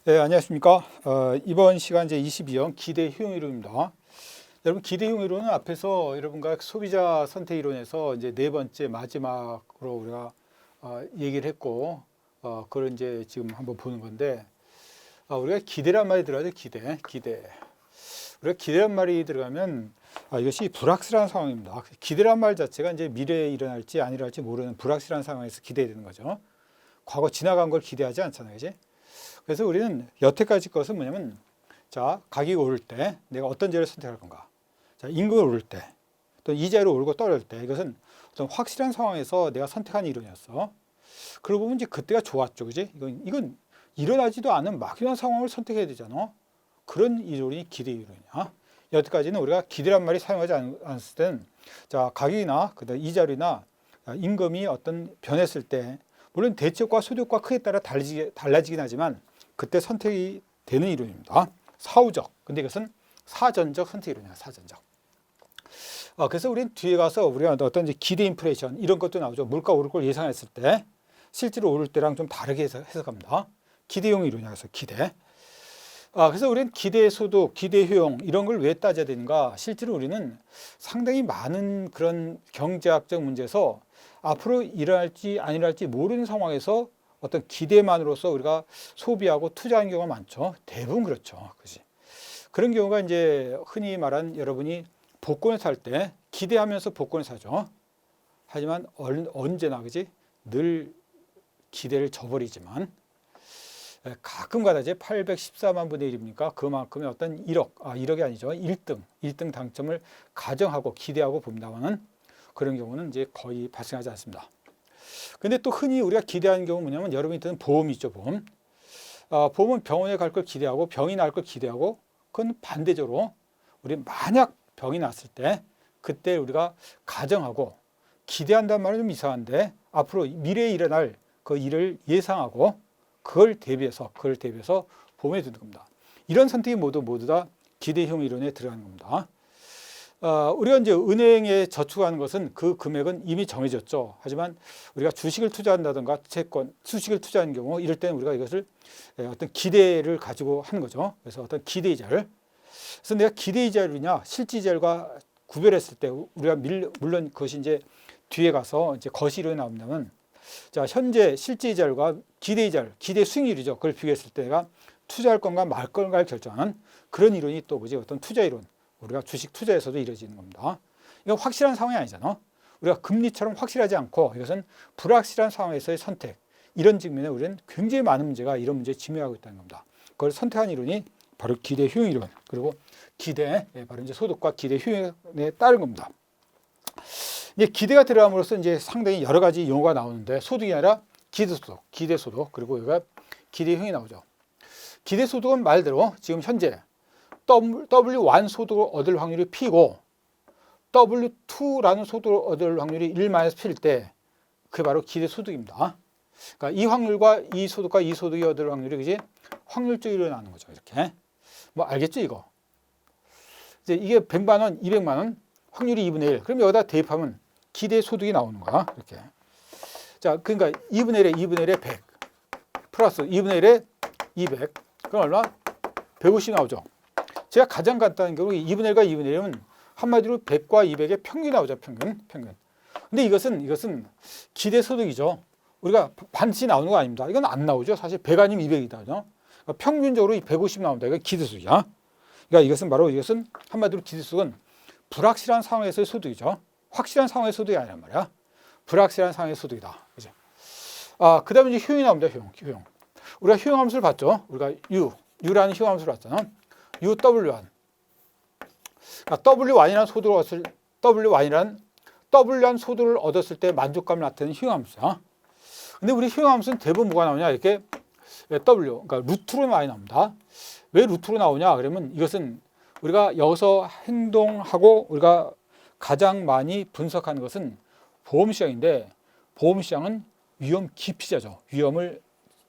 네, 안녕하십니까. 이번 시간 이제 22형 기대 효용 이론입니다. 여러분, 기대 효용 이론은 앞에서 여러분과 소비자 선택 이론에서 이제 네 번째 마지막으로 우리가 얘기를 했고, 그걸 이제 지금 한번 보는 건데, 우리가 기대란 말이 들어가죠. 기대. 우리가 기대란 말이 들어가면 이것이 불확실한 상황입니다. 기대란 말 자체가 이제 미래에 일어날지 안 일어날지 모르는 불확실한 상황에서 기대되는 거죠. 과거 지나간 걸 기대하지 않잖아요, 그지? 그래서 우리는 여태까지 것은 뭐냐면, 자, 가격이 오를 때 내가 어떤 재료를 선택할 건가? 자, 임금이 오를 때, 또 이자율이 오르고 떨어질 때, 이것은 어떤 확실한 상황에서 내가 선택한 이론이었어. 그러고 보면 이제 그때가 좋았죠, 그지? 이건 일어나지도 않은 막연한 상황을 선택해야 되잖아. 그런 이론이 기대 이론이야. 여태까지는 우리가 기대란 말이 사용하지 않았을 때는, 자, 가격이나 그다음 이자율이나 임금이 어떤 변했을 때, 물론 대책과 소득과 크기에 따라 달라지긴 하지만 그때 선택이 되는 이론입니다. 사후적. 근데 이것은 사전적 선택 이론이야. 사전적. 그래서 우리는 뒤에 가서 우리가 어떤 이제 기대 인플레이션 이런 것도 나오죠. 물가 오를 걸 예상했을 때 실제로 오를 때랑 좀 다르게 해석합니다. 기대용 이론이야. 그래서 기대. 그래서 우리는 기대 소득, 기대 효용 이런 걸 왜 따져야 되는가? 실제로 우리는 상당히 많은 그런 경제학적 문제에서 앞으로 일어날지 안 일어날지 모르는 상황에서 어떤 기대만으로서 우리가 소비하고 투자하는 경우가 많죠. 대부분 그렇죠. 그지? 그런 경우가 이제 흔히 말한 여러분이 복권을 살 때 기대하면서 복권을 사죠. 하지만 언제나 그지? 늘 기대를 저버리지만 가끔가다 이제 814만 분의 1입니까? 그만큼의 어떤 1억이 아니죠. 1등 당첨을 가정하고 기대하고 봅니다만은 그런 경우는 이제 거의 발생하지 않습니다. 근데 또 흔히 우리가 기대하는 경우는 뭐냐면 여러분이 듣는 보험이 있죠, 보험. 보험은 병원에 갈 걸 기대하고 병이 날 걸 기대하고 그건 반대적으로 우리 만약 병이 났을 때 그때 우리가 가정하고 기대한다는 말은 좀 이상한데 앞으로 미래에 일어날 그 일을 예상하고 그걸 대비해서 보험에 드는 겁니다. 이런 선택이 모두 다 기대형 이론에 들어가는 겁니다. 우리가 이제 은행에 저축하는 것은 그 금액은 이미 정해졌죠. 하지만 우리가 주식을 투자한다든가 채권, 수식을 투자하는 경우 이럴 때는 우리가 이것을 어떤 기대를 가지고 하는 거죠. 그래서 어떤 기대이자를. 그래서 내가 기대이자율이냐 실질이자율과 구별했을 때 우리가 물론 그것이 이제 뒤에 가서 이제 거시로 나옵니다만 자, 현재 실질이자율과 기대이자율, 기대 수익률이죠. 그걸 비교했을 때 내가 투자할 건가 말 건가를 결정하는 그런 이론이 또 그지 어떤 투자 이론. 우리가 주식 투자에서도 이루어지는 겁니다. 이건 확실한 상황이 아니잖아. 우리가 금리처럼 확실하지 않고 이것은 불확실한 상황에서의 선택. 이런 측면에 우리는 굉장히 많은 문제가 이런 문제에 직면하고 있다는 겁니다. 그걸 선택한 이론이 바로 기대 효용 이론. 그리고 기대, 바로 이제 소득과 기대 효용에 따른 겁니다. 이제 기대가 들어감으로써 이제 상당히 여러 가지 용어가 나오는데 소득이 아니라 기대소득, 그리고 여기가 기대효용이 나오죠. 기대소득은 말대로 지금 현재 W1 소득을 얻을 확률이 P고 W2라는 소득을 얻을 확률이 1-P일 때 그게 바로 기대소득입니다. 그러니까 이 확률과 이 소득과 이 소득이 얻을 확률이 그지 확률적으로 일어나는 거죠. 이렇게 뭐 알겠죠 이거? 이제 이게 100만 원, 200만 원 확률이 2분의 1. 그럼 여기다 대입하면 기대소득이 나오는 거야. 이렇게. 자, 그러니까 2분의 1에 100 플러스 2분의 1에 200. 그럼 얼마? 150 나오죠. 제가 가장 간단한 경우 2분의 1과 2분의 1은 한마디로 100과 200의 평균이 나오죠. 평균. 근데 이것은 기대소득이죠. 우리가 반드시 나오는 거 아닙니다. 이건 안 나오죠. 사실 100 아니면 200이다. 그러니까 평균적으로 150 나온다. 이건 기대소득이야. 그러니까 이것은 한마디로 기대소득은 불확실한 상황에서의 소득이죠. 확실한 상황의 소득이 아니란 말이야. 불확실한 상황의 소득이다. 그죠? 그 다음에 이제 효용이 나옵니다. 효용. 우리가 효용 함수를 봤죠. 우리가 U라는 효용 함수를 봤잖아. UW1. W1이라는 소득을 얻었을 때 만족감을 나타내는 효용 함수야. 근데 우리 효용 함수는 대부분 뭐가 나오냐? 이렇게 W, 그러니까 루트로 많이 나옵니다. 왜 루트로 나오냐? 그러면 이것은 우리가 여기서 행동하고 우리가 가장 많이 분석하는 것은 보험시장인데 보험시장은 위험 기피자죠. 위험을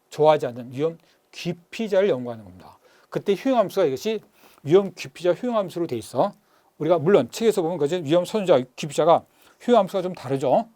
좋아하지 않는 위험 기피자를 연구하는 겁니다. 그때 효용함수가 이것이 위험 기피자 효용함수로 돼 있어. 우리가 물론 책에서 보면 그지 위험 선호자 기피자가 효용함수가 좀 다르죠.